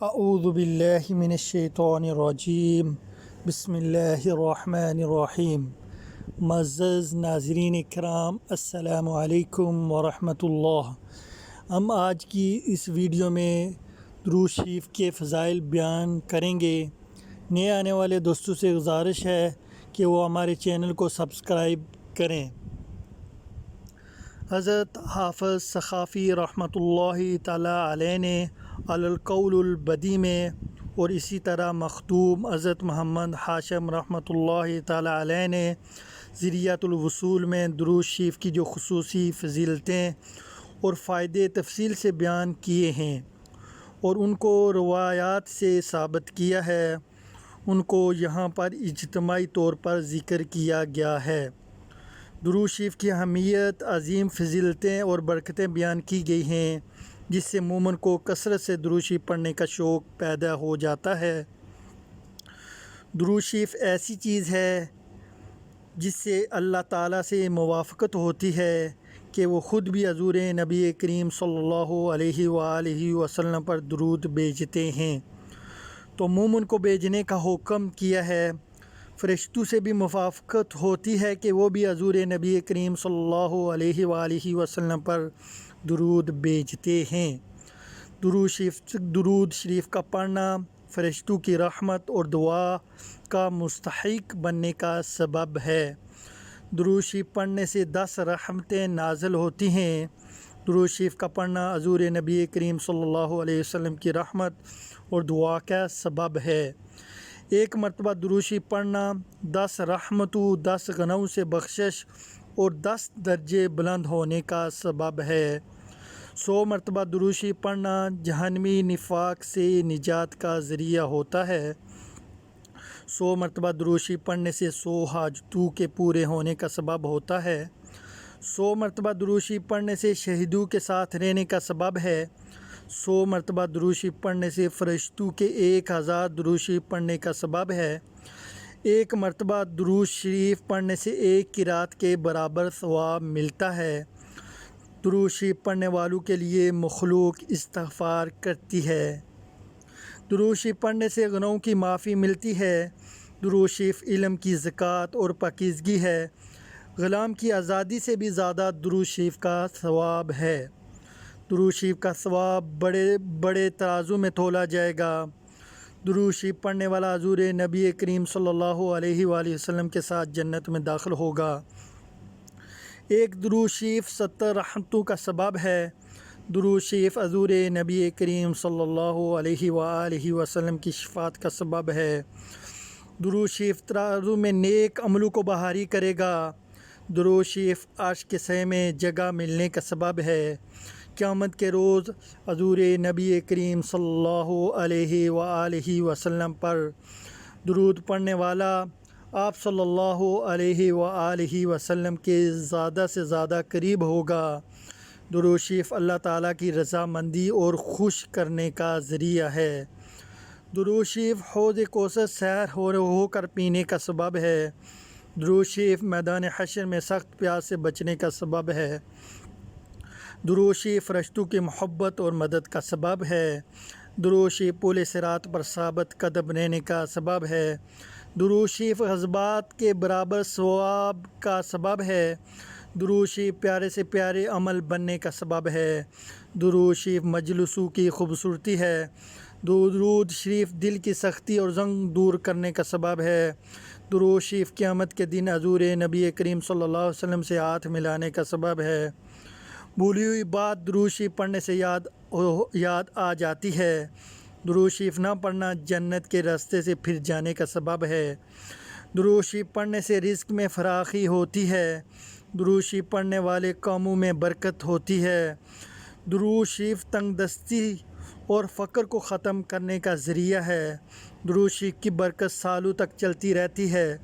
اعوذ باللہ من الشیطان الرجیم بسم اللہ الرحمن الرحیم۔ معزز ناظرین کرام، السلام علیکم ورحمۃ اللہ۔ ہم آج کی اس ویڈیو میں درود شریف کے فضائل بیان کریں گے۔ نئے آنے والے دوستوں سے گزارش ہے کہ وہ ہمارے چینل کو سبسکرائب کریں۔ حضرت حافظ سقافی رحمۃ اللہ تعالیٰ علیہ نے القول البدیع میں، اور اسی طرح مخدوم حضرت محمد ہاشم رحمۃ اللہ تعالیٰ علیہ نے ذریعۃ الوصول میں درود شریف کی جو خصوصی فضیلتیں اور فائدے تفصیل سے بیان کیے ہیں اور ان کو روایات سے ثابت کیا ہے، ان کو یہاں پر اجتماعی طور پر ذکر کیا گیا ہے۔ درود شریف کی اہمیت، عظیم فضیلتیں اور برکتیں بیان کی گئی ہیں، جس سے مومن کو کثرت سے درود شریف پڑھنے کا شوق پیدا ہو جاتا ہے۔ درود شریف ایسی چیز ہے جس سے اللہ تعالیٰ سے موافقت ہوتی ہے کہ وہ خود بھی حضور نبی کریم صلی اللہ علیہ وآلہ وسلم پر درود بھیجتے ہیں، تو مومن کو بھیجنے کا حکم کیا ہے۔ فرشتوں سے بھی موافقت ہوتی ہے کہ وہ بھی حضور نبی کریم صلی اللہ علیہ وآلہ وسلم پر درود بھیجتے ہیں۔ درود شریف کا پڑھنا فرشتوں کی رحمت اور دعا کا مستحق بننے کا سبب ہے۔ درود شریف پڑھنے سے 10 رحمتیں نازل ہوتی ہیں۔ درود شریف کا پڑھنا حضور نبی کریم صلی اللہ علیہ وسلم کی رحمت اور دعا کا سبب ہے۔ ایک مرتبہ درود شریف پڑھنا 10 رحمتوں، 10 گناہوں سے بخشش اور 10 درجے بلند ہونے کا سبب ہے۔ 100 مرتبہ درود شریف پڑھنا جہنمی نفاق سے نجات کا ذریعہ ہوتا ہے۔ 100 مرتبہ درود شریف پڑھنے سے 100 حاجتوں کے پورے ہونے کا سبب ہوتا ہے۔ 100 مرتبہ درود شریف پڑھنے سے شہیدوں کے ساتھ رہنے کا سبب ہے۔ 100 مرتبہ درود شریف پڑھنے سے فرشتوں کے 1000 درود شریف پڑھنے کا سبب ہے۔ 1 مرتبہ درود شریف پڑھنے سے 1 قرات کے برابر ثواب ملتا ہے۔ درود شریف پڑھنے والوں کے لیے مخلوق استغفار کرتی ہے۔ درود شریف پڑھنے سے گناہوں کی معافی ملتی ہے۔ درود شریف علم کی زکوٰۃ اور پاکیزگی ہے۔ غلام کی آزادی سے بھی زیادہ درود شریف کا ثواب ہے۔ درود شریف کا ثواب بڑے بڑے ترازو میں تولا جائے گا۔ درود شریف پڑھنے والا حضور نبی کریم صلی اللہ علیہ وآلہ وسلم کے ساتھ جنت میں داخل ہوگا۔ ایک درود شریف 70 رحمتوں کا سبب ہے۔ درود شریف حضور نبی کریم صلی اللہ علیہ وآلہ وسلم کی شفاعت کا سبب ہے۔ درود شریف ترازو میں نیک عملوں کو بھاری کرے گا۔ درود شریف عرش کے سائے میں جگہ ملنے کا سبب ہے۔ قیامت کے روز حضور نبی کریم صلی اللہ علیہ وآلہ وسلم پر درود پڑھنے والا آپ صلی اللہ علیہ وآلہ وسلم کے زیادہ سے زیادہ قریب ہوگا۔ درود شریف اللہ تعالیٰ کی رضامندی اور خوش کرنے کا ذریعہ ہے۔ درود شریف حوض کوثر سیر ہو کر پینے کا سبب ہے۔ درود شریف میدان حشر میں سخت پیاس سے بچنے کا سبب ہے۔ درود شریف فرشتوں کی محبت اور مدد کا سبب ہے۔ درود شریف پل صراط پر ثابت قدم رہنے کا سبب ہے۔ درود شریف غضبات کے برابر ثواب کا سبب ہے۔ درود شریف پیارے سے پیارے عمل بننے کا سبب ہے۔ درود شریف مجلسوں کی خوبصورتی ہے۔ درود شریف دل کی سختی اور زنگ دور کرنے کا سبب ہے۔ درود شریف قیامت کے دن حضور نبی کریم صلی اللہ علیہ وسلم سے ہاتھ ملانے کا سبب ہے۔ بھولی ہوئی بات درود شریف پڑھنے سے یاد آ جاتی ہے۔ درود شریف نہ پڑھنا جنت کے راستے سے پھر جانے کا سبب ہے۔ درود شریف پڑھنے سے رزق میں فراخی ہوتی ہے۔ درود شریف پڑھنے والے کاموں میں برکت ہوتی ہے۔ درود شریف تنگ دستی اور فقر کو ختم کرنے کا ذریعہ ہے۔ درود شریف کی برکت سالوں تک چلتی رہتی ہے۔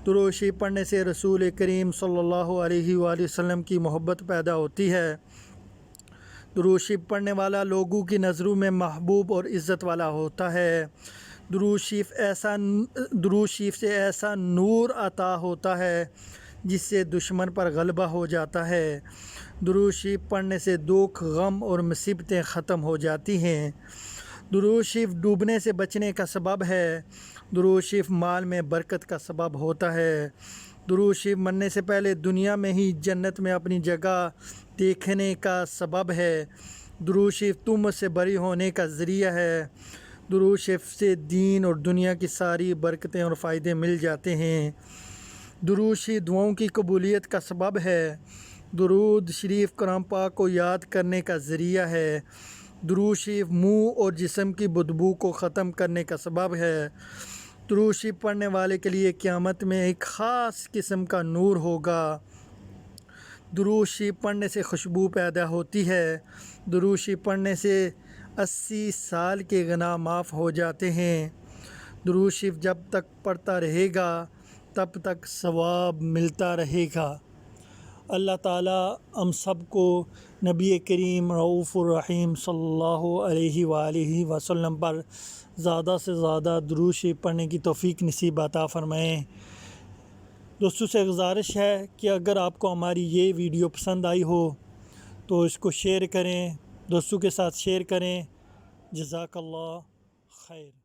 درود شریف پڑھنے سے رسول کریم صلی اللہ علیہ وآلہ وسلم کی محبت پیدا ہوتی ہے۔ درود شریف پڑھنے والا لوگوں کی نظروں میں محبوب اور عزت والا ہوتا ہے۔ درود شریف سے ایسا نور عطا ہوتا ہے جس سے دشمن پر غلبہ ہو جاتا ہے۔ درود شریف پڑھنے سے دکھ، غم اور مصیبتیں ختم ہو جاتی ہیں۔ درود شریف ڈوبنے سے بچنے کا سبب ہے۔ درود شریف مال میں برکت کا سبب ہوتا ہے۔ درود شریف مرنے سے پہلے دنیا میں ہی جنت میں اپنی جگہ دیکھنے کا سبب ہے۔ درود شریف تہمت سے بری ہونے کا ذریعہ ہے۔ درود شریف سے دین اور دنیا کی ساری برکتیں اور فائدے مل جاتے ہیں۔ درود شریف دعاؤں کی قبولیت کا سبب ہے۔ درود شریف کلام پاک کو یاد کرنے کا ذریعہ ہے۔ درود شریف منہ اور جسم کی بدبو کو ختم کرنے کا سبب ہے۔ درود شریف پڑھنے والے کے لیے قیامت میں ایک خاص قسم کا نور ہوگا۔ درود شریف پڑھنے سے خوشبو پیدا ہوتی ہے۔ درود شریف پڑھنے سے 80 سال کے گناہ معاف ہو جاتے ہیں۔ درود شریف جب تک پڑھتا رہے گا تب تک ثواب ملتا رہے گا۔ اللہ تعالیٰ ہم سب کو نبی کریم رؤوف الرحیم صلی اللہ علیہ وآلہ وسلم پر زیادہ سے زیادہ درود شریف پڑھنے کی توفیق نصیب عطا فرمائیں۔ دوستوں سے گزارش ہے کہ اگر آپ کو ہماری یہ ویڈیو پسند آئی ہو تو اس کو شیئر کریں، دوستوں کے ساتھ شیئر کریں۔ جزاک اللہ خیر۔